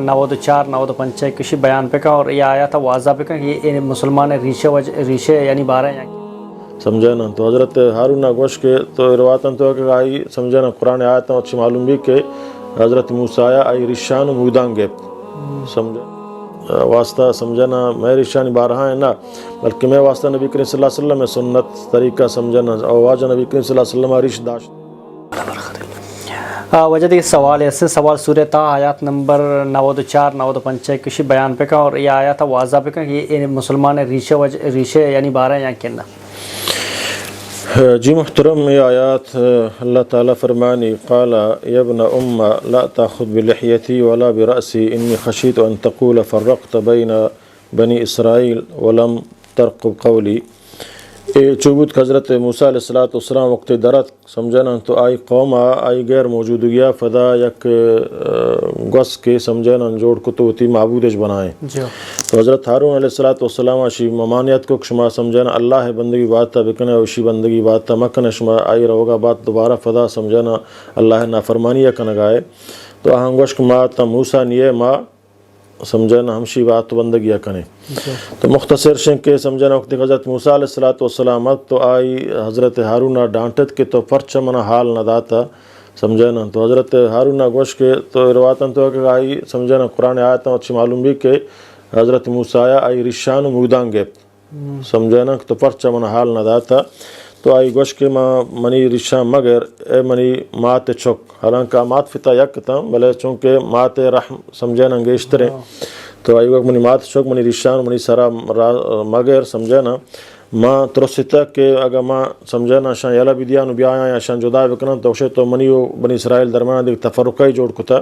94 95 کسی بیان پہ کا، اور یہ آیا تھا واضح پہ کا یہ مسلمان ریشے یعنی 12 یہاں سمجھے نا. تو حضرت ہارون گوش کے تو روایتاً تو کہ آئی سمجھے نا قرآن آیت اچھی معلوم بھی کہ حضرت موسیٰ آئی رشان مودان گے سمجھے واسطہ سمجھے نا میں رشان 12 ہے نا، بلکہ میں واسطہ نبی کریم صلی اللہ علیہ وسلم میں سنت طریقہ سمجھے نا آواز نبی کریم صلی اللہ علیہ وسلم رش داشت. وجہ یہ سوال ہے سوال سورہ تا آیات نمبر 94 95 کسی بیان پہ کا، اور یہ آیا تھا واضح پہ کا یہ مسلمان ریشے یعنی 12 یہاں کہنا. جی محترم، یہ آیات اللہ تعالیٰ فرمانی قال یا ابن ام لا تاخذ بلحیتی ولا برأسی انی خشیت ان تقول فرقت بین بنی اسرائیل ولم ترقب قولی. چوبوت حضرت موسیٰ علیہ السلام وقت درت سمجھنا تو آئی قوم آئی غیر موجودگیا فدا یک گس کے سمجھنا جوڑ کتوتی معبودش بنائیں. تو حضرت ہارون علیہ السلام اشی ممانیت کو شما سمجھنا اللہ ہے بندگی بات تا بکنے اوشی بندگی بات تا مکن شما آئی روگا بات دوبارہ فدا سمجھنا اللہ نافرمانی کنگائے. تو آہنگوش ما تا موسیٰ نیے ما سمجھنا ہمشی بات بندگیہ کنے. تو مختصر شن کے سمجھنا وقت حضرت موسیٰ علیہ السلام تو آئی حضرت ہارون ڈانٹت کے تو پرچہ منا حال نہ داتا سمجھنا. تو حضرت ہارون گوش کے تو روایتاً تو کہ آئی سمجھنا قرآن آیتاں اچھی معلوم بھی کہ حضرت موسیٰ آئی رشان مودان گے سمجھنا تو پرچہ منا حال نہ داتا. تو آئی گوش کے منی رشان مگر اے منی مات چک، حالانکہ مات فتا یک تھا بلے چونکہ مات رحم سمجھنا انگیشترے. تو آئی وقت منی مات چک منی رشان منی سرا مگر سمجھنا ماں ترستا کہ اگر ماں سمجھنا شان یلا بیدیانو بیایا یا شان جدا بکنا تو اسے تو منیو بنی اسرائیل درمیان دیکھ تفرقائی جوڑ کتا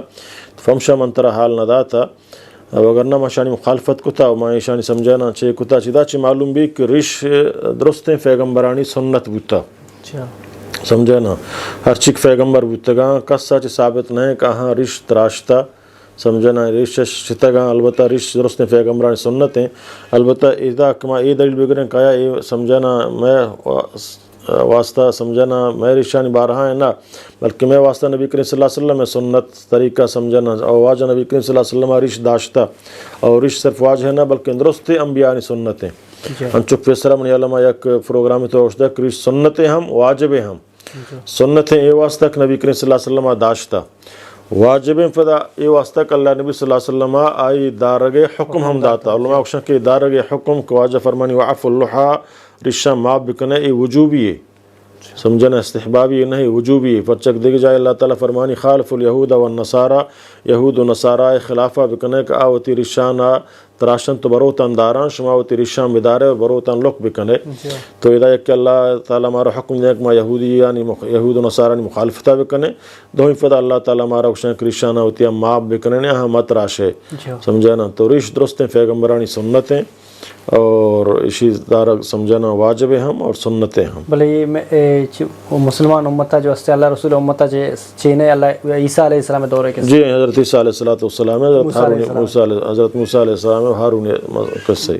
فمشا منترہ حال نہ داتا. اگر نہ ماں شانی مخالفت کتا و ماں شانی سمجھنا چھے کتا چیدہ چی معلوم بھی کہ رش درستیں پیغمبرانی سنت بوتا سمجھنا ہر چک پیغمبر بوتا گا کسا چی ثابت نہیں کہاں رش تراشتا سمجھنا رش شتگاں البتہ رش درستیں پیغمبرانی سنتیں. البتہ اذا کما یہ دلیل بگریں کہا یہ سمجھنا میں واسطہ سمجھنا میں رشانی 12 ہے نا، بلکہ میں واسطہ نبی کریم صلی اللہ علیہ وسلم میں سنت طریقہ سمجھنا آواز نبی کریم صلی اللہ علیہ وسلم رش داشتا. اور رش صرف واجہ ہے نا بلکہ درست انبیاء سنتیں. ہم چک پیسرہ من علماء یک پروگرامی تو اوشدہ کہ رش سنتیں ہم واجبیں ہم سنتیں اے واسطہ کہ نبی کریم صلی اللہ علیہ وسلم داشتا، واجبیں فدا اے واسطہ کہ اللہ نبی صلی اللہ علیہ وسلم آئی دارگ حکم ہم داتا. علماء اوشدہ کہ دارگ حکم کو واجہ فرمانی وعف اللحا رشا معاف بکنے یہ وجوبی ہے سمجھنا استحبابی نہیں وجوبی ہے. پرچک دیکھ جائے اللہ تعالیٰ فرمانی خالف الیہود والنصارى یہود و نصارہ خلافہ بکنے کہ آوتی رشانہ تراشن تو بروتاً داران شماوتی رشان بدارے اور بروتاً لک بکنے. تو ادا کہ اللہ تعالیٰ ہمارا حکم دے کہ ما یہودی یعنی یہود و نصارانی مخالفتہ بکنے دوہی فدا اللہ تعالیٰ ہمارا حکم کہ رشانہ ہوتی ہے معاف بکنے نے ہم مت راشے سمجھنا. تو رش درستیں پیغمبرانی سنتیں اور اسی دارہ سمجھنا واجب ہم اور سنتیں ہم. بلے یہ مسلمان امتہ جو است اللہ رسول امتہ چینے اللہ عیسیٰ علیہ السلام دورے کے جی حضرت عیسیٰ علیہ السلام حضرت موسیٰ علیہ السلام ہارون قصہ.